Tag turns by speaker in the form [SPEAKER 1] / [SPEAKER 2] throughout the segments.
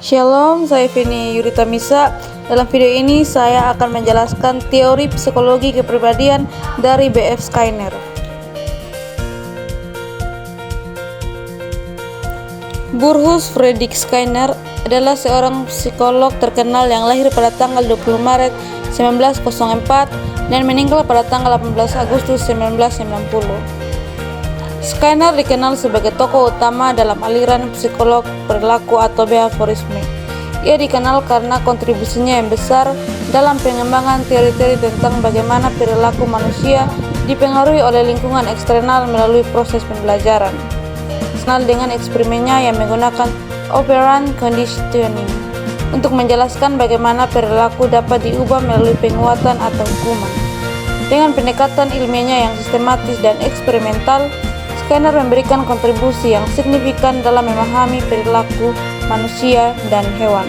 [SPEAKER 1] Shalom, saya Vini Yurita Misa. Dalam video ini saya akan menjelaskan teori psikologi kepribadian dari B.F. Skinner. Burrhus Fredrik Skinner adalah seorang psikolog terkenal yang lahir pada tanggal 20 Maret 1904 dan meninggal pada tanggal 18 Agustus 1990. Skinner dikenal sebagai tokoh utama dalam aliran psikolog perilaku atau behaviorisme. Ia dikenal karena kontribusinya yang besar dalam pengembangan teori-teori tentang bagaimana perilaku manusia dipengaruhi oleh lingkungan eksternal melalui proses pembelajaran. Dikenal dengan eksperimennya yang menggunakan operant conditioning untuk menjelaskan bagaimana perilaku dapat diubah melalui penguatan atau hukuman. Dengan pendekatan ilmiahnya yang sistematis dan eksperimental, Skinner memberikan kontribusi yang signifikan dalam memahami perilaku manusia dan hewan.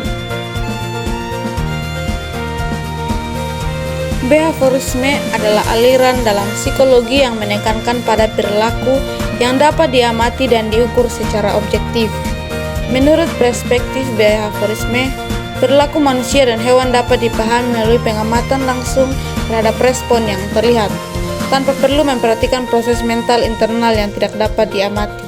[SPEAKER 1] Behaviorisme adalah aliran dalam psikologi yang menekankan pada perilaku yang dapat diamati dan diukur secara objektif. Menurut perspektif behaviorisme, perilaku manusia dan hewan dapat dipahami melalui pengamatan langsung terhadap respon yang terlihat, tanpa perlu memperhatikan proses mental internal yang tidak dapat diamati.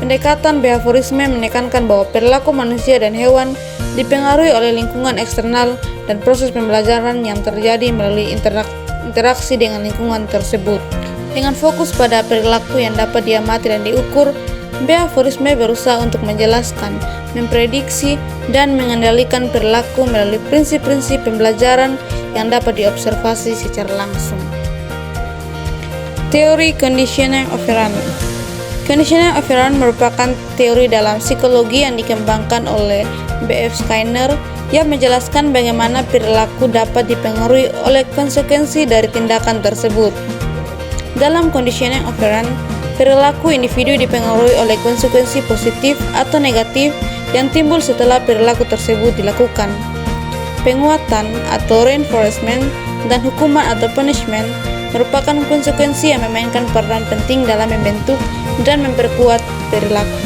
[SPEAKER 1] Pendekatan behaviorisme menekankan bahwa perilaku manusia dan hewan dipengaruhi oleh lingkungan eksternal dan proses pembelajaran yang terjadi melalui interaksi dengan lingkungan tersebut. Dengan fokus pada perilaku yang dapat diamati dan diukur, behaviorisme berusaha untuk menjelaskan, memprediksi, dan mengendalikan perilaku melalui prinsip-prinsip pembelajaran yang dapat diobservasi secara langsung. Teori conditioning operant. Conditioning operant merupakan teori dalam psikologi yang dikembangkan oleh B.F. Skinner yang menjelaskan bagaimana perilaku dapat dipengaruhi oleh konsekuensi dari tindakan tersebut. Dalam conditioning operant, perilaku individu dipengaruhi oleh konsekuensi positif atau negatif yang timbul setelah perilaku tersebut dilakukan. Penguatan atau reinforcement dan hukuman atau punishment merupakan konsekuensi yang memainkan peran penting dalam membentuk dan memperkuat perilaku.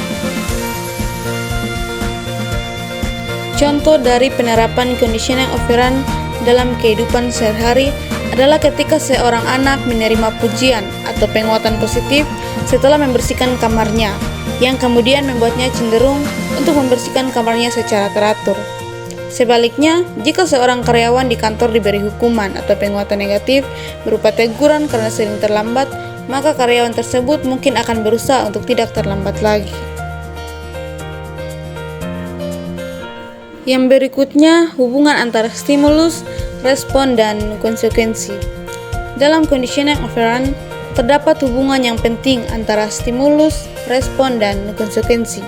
[SPEAKER 1] Contoh dari penerapan conditioning operant dalam kehidupan sehari-hari adalah ketika seorang anak menerima pujian atau penguatan positif setelah membersihkan kamarnya, yang kemudian membuatnya cenderung untuk membersihkan kamarnya secara teratur. Sebaliknya, jika seorang karyawan di kantor diberi hukuman atau penguatan negatif berupa teguran karena sering terlambat, maka karyawan tersebut mungkin akan berusaha untuk tidak terlambat lagi. Yang berikutnya, hubungan antara stimulus, respon, dan konsekuensi. Dalam conditioning operant, terdapat hubungan yang penting antara stimulus, respon, dan konsekuensi.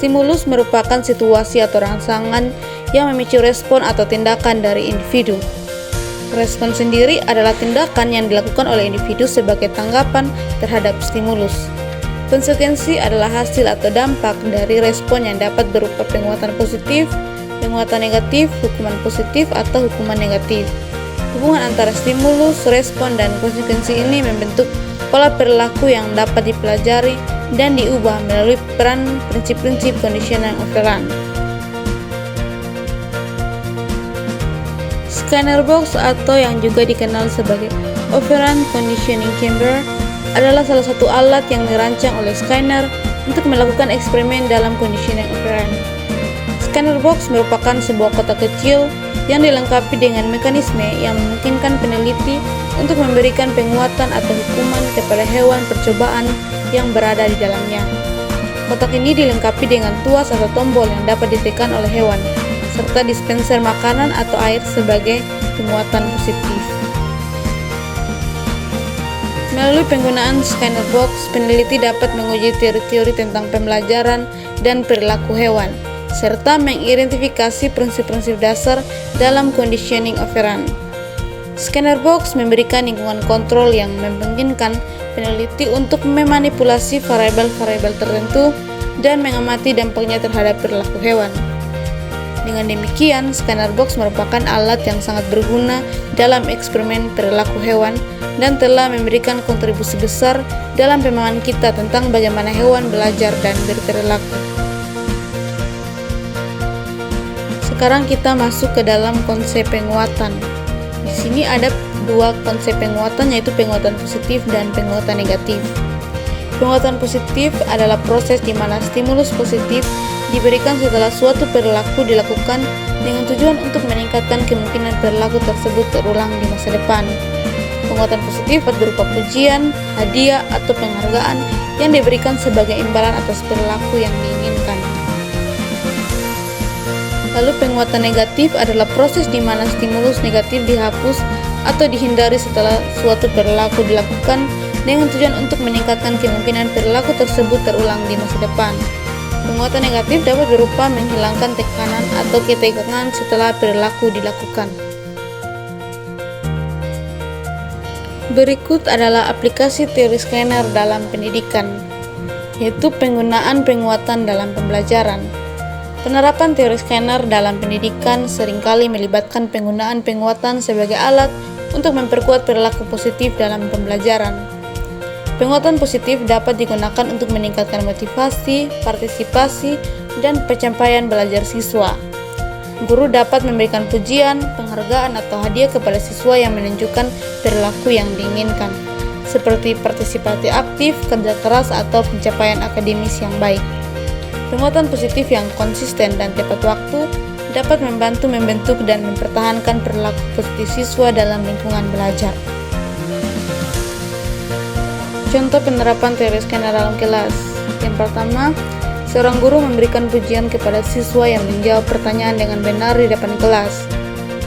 [SPEAKER 1] Stimulus merupakan situasi atau rangsangan yang memicu respon atau tindakan dari individu. Respon sendiri adalah tindakan yang dilakukan oleh individu sebagai tanggapan terhadap stimulus. Konsekuensi adalah hasil atau dampak dari respon yang dapat berupa penguatan positif, penguatan negatif, hukuman positif, atau hukuman negatif. Hubungan antara stimulus, respon, dan konsekuensi ini membentuk pola perilaku yang dapat dipelajari dan diubah melalui peran prinsip-prinsip conditioning operant. Scanner box atau yang juga dikenal sebagai operant conditioning chamber adalah salah satu alat yang dirancang oleh Skinner untuk melakukan eksperimen dalam conditioning operant. Scanner box merupakan sebuah kotak kecil yang dilengkapi dengan mekanisme yang memungkinkan peneliti untuk memberikan penguatan atau hukuman kepada hewan percobaan yang berada di dalamnya. Kotak ini dilengkapi dengan tuas atau tombol yang dapat ditekan oleh hewan, serta dispenser makanan atau air sebagai penguatan positif. Melalui penggunaan scanner box, peneliti dapat menguji teori-teori tentang pembelajaran dan perilaku hewan, serta mengidentifikasi prinsip-prinsip dasar dalam conditioning operant. Scanner box memberikan lingkungan kontrol yang memungkinkan peneliti untuk memanipulasi variabel-variabel tertentu dan mengamati dampaknya terhadap perilaku hewan. Dengan demikian, scanner box merupakan alat yang sangat berguna dalam eksperimen perilaku hewan dan telah memberikan kontribusi besar dalam pemahaman kita tentang bagaimana hewan belajar dan berperilaku. Sekarang kita masuk ke dalam konsep penguatan. Di sini ada dua konsep penguatan, yaitu penguatan positif dan penguatan negatif. Penguatan positif adalah proses di mana stimulus positif diberikan setelah suatu perilaku dilakukan dengan tujuan untuk meningkatkan kemungkinan perilaku tersebut terulang di masa depan. Penguatan positif berupa pujian, hadiah, atau penghargaan yang diberikan sebagai imbalan atas perilaku yang diinginkan. Lalu penguatan negatif adalah proses di mana stimulus negatif dihapus atau dihindari setelah suatu perilaku dilakukan dengan tujuan untuk meningkatkan kemungkinan perilaku tersebut terulang di masa depan. Penguatan negatif dapat berupa menghilangkan tekanan atau ketegangan setelah perilaku dilakukan. Berikut adalah aplikasi teori Skinner dalam pendidikan, yaitu penggunaan penguatan dalam pembelajaran. Penerapan teori Skinner dalam pendidikan seringkali melibatkan penggunaan penguatan sebagai alat untuk memperkuat perilaku positif dalam pembelajaran. Penguatan positif dapat digunakan untuk meningkatkan motivasi, partisipasi, dan pencapaian belajar siswa. Guru dapat memberikan pujian, penghargaan, atau hadiah kepada siswa yang menunjukkan perilaku yang diinginkan, seperti partisipasi aktif, kerja keras, atau pencapaian akademis yang baik. Penguatan positif yang konsisten dan tepat waktu dapat membantu membentuk dan mempertahankan perilaku positif siswa dalam lingkungan belajar. Contoh penerapan teori Skinner dalam kelas. Yang pertama, seorang guru memberikan pujian kepada siswa yang menjawab pertanyaan dengan benar di depan kelas.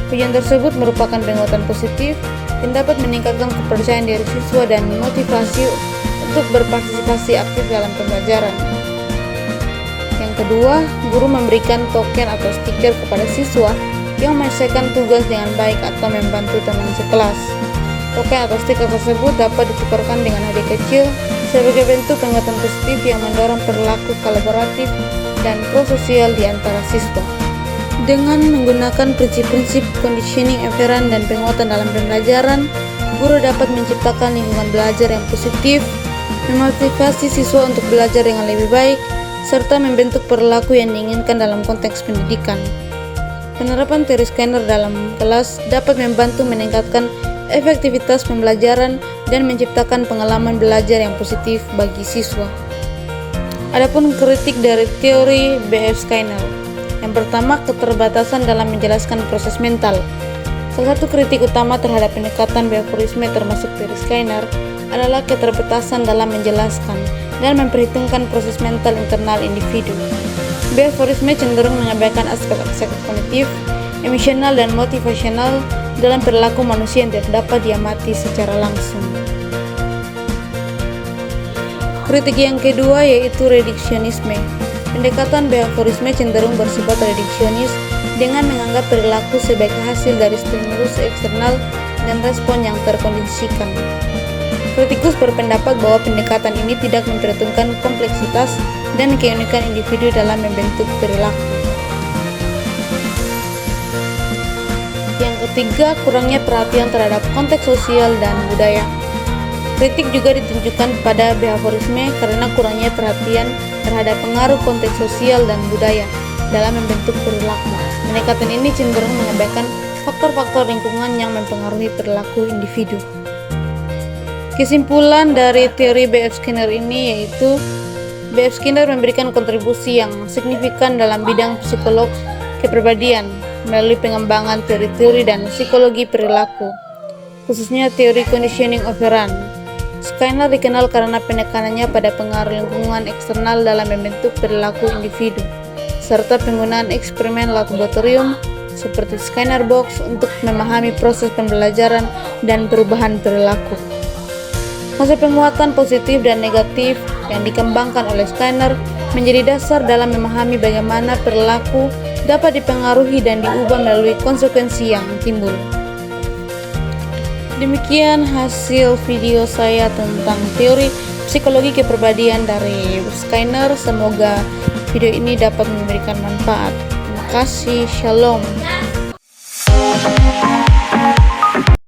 [SPEAKER 1] Pujian tersebut merupakan penguatan positif yang dapat meningkatkan kepercayaan diri siswa dan memotivasi untuk berpartisipasi aktif dalam pembelajaran. Yang kedua, guru memberikan token atau stiker kepada siswa yang menyelesaikan tugas dengan baik atau membantu teman sekelas. Token atau stiker tersebut dapat ditukarkan dengan hadiah kecil sebagai bentuk penguatan positif yang mendorong perilaku kolaboratif dan prososial di antara siswa. Dengan menggunakan prinsip-prinsip conditioning operant dan penguatan dalam pembelajaran, guru dapat menciptakan lingkungan belajar yang positif, memotivasi siswa untuk belajar dengan lebih baik, serta membentuk perilaku yang diinginkan dalam konteks pendidikan. Penerapan teori Skinner dalam kelas dapat membantu meningkatkan efektivitas pembelajaran dan menciptakan pengalaman belajar yang positif bagi siswa. Adapun kritik dari teori B.F. Skinner. Yang pertama, keterbatasan dalam menjelaskan proses mental. Salah satu kritik utama terhadap pendekatan behaviorisme termasuk teori Skinner adalah keterbatasan dalam menjelaskan dan memperhitungkan proses mental internal individu. Behaviorisme cenderung mengabaikan aspek-aspek kognitif, emosional, dan motivasional dalam perilaku manusia yang tidak dapat diamati secara langsung. Kritik yang kedua yaitu reduksionisme. Pendekatan behaviorisme cenderung bersifat reduksionis dengan menganggap perilaku sebagai hasil dari stimulus eksternal dan respon yang terkondisikan. Kritikus berpendapat bahwa pendekatan ini tidak memperhitungkan kompleksitas dan keunikan individu dalam membentuk perilaku. Yang ketiga, kurangnya perhatian terhadap konteks sosial dan budaya. Kritik juga ditunjukkan pada behaviorisme karena kurangnya perhatian terhadap pengaruh konteks sosial dan budaya dalam membentuk perilaku. Pendekatan ini cenderung mengabaikan faktor-faktor lingkungan yang mempengaruhi perilaku individu. Kesimpulan dari teori B.F. Skinner ini yaitu B.F. Skinner memberikan kontribusi yang signifikan dalam bidang psikolog kepribadian melalui pengembangan teori-teori dan psikologi perilaku, khususnya teori conditioning operant. Skinner dikenal karena penekanannya pada pengaruh lingkungan eksternal dalam membentuk perilaku individu, serta penggunaan eksperimen laboratorium seperti Skinner Box untuk memahami proses pembelajaran dan perubahan perilaku. Konsep penguatan positif dan negatif yang dikembangkan oleh Skinner menjadi dasar dalam memahami bagaimana perilaku dapat dipengaruhi dan diubah melalui konsekuensi yang timbul. Demikian hasil video saya tentang teori psikologi kepribadian dari Skinner. Semoga video ini dapat memberikan manfaat. Terima kasih. Shalom.